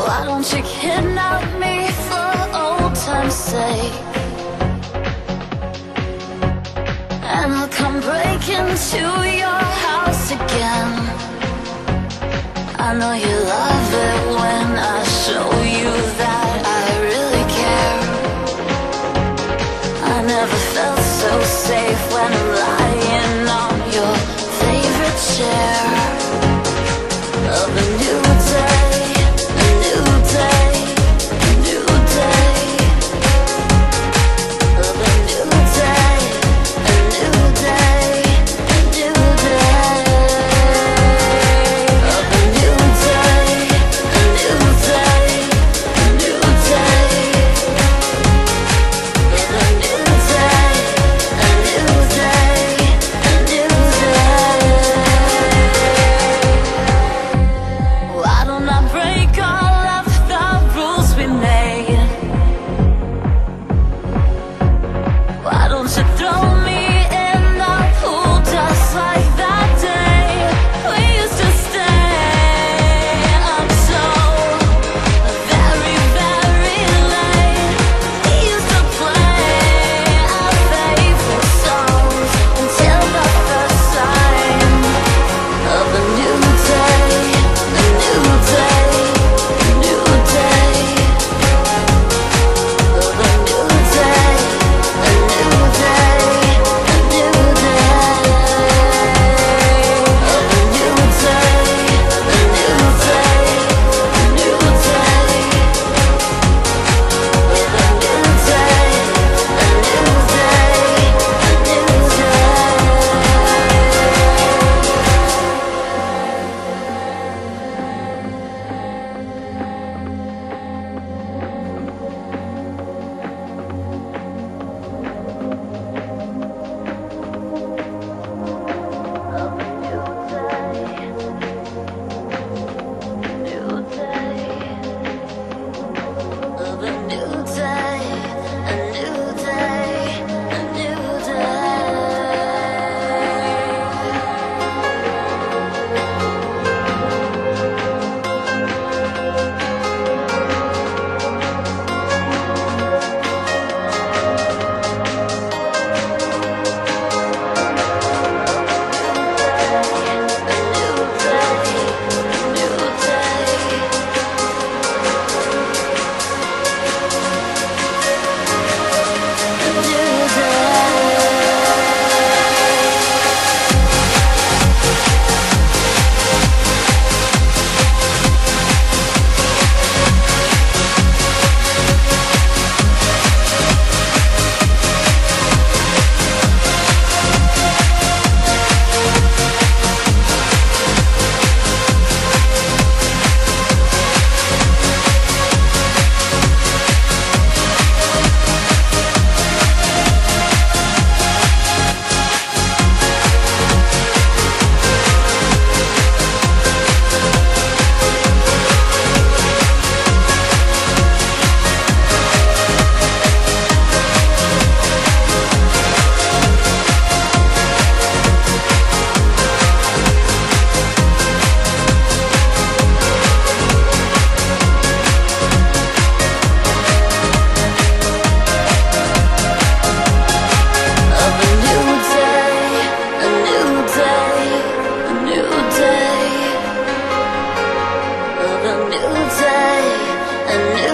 Why don't you kidnap me for old time's sake? And I'll come break into your house again. I know you love it when I show you that I really care. I never felt so safe when I'm lying on your favorite chair. Of a new day, a new day, a new day. Of a new day, a new day, a new day. Of a new day, a new day, a new day. Of a new day, a new day, a new day. Why don't I break all of the rules we made? Why don't you throw me in the pool just like that day we used to stay up so very, very late? We used to play our favorite songs until the first sign of a new day, a new day, a new day. Of a new day, a new day, a new day. Of a new day, a new day, a new day. Of a new day, a new day, a new day, a new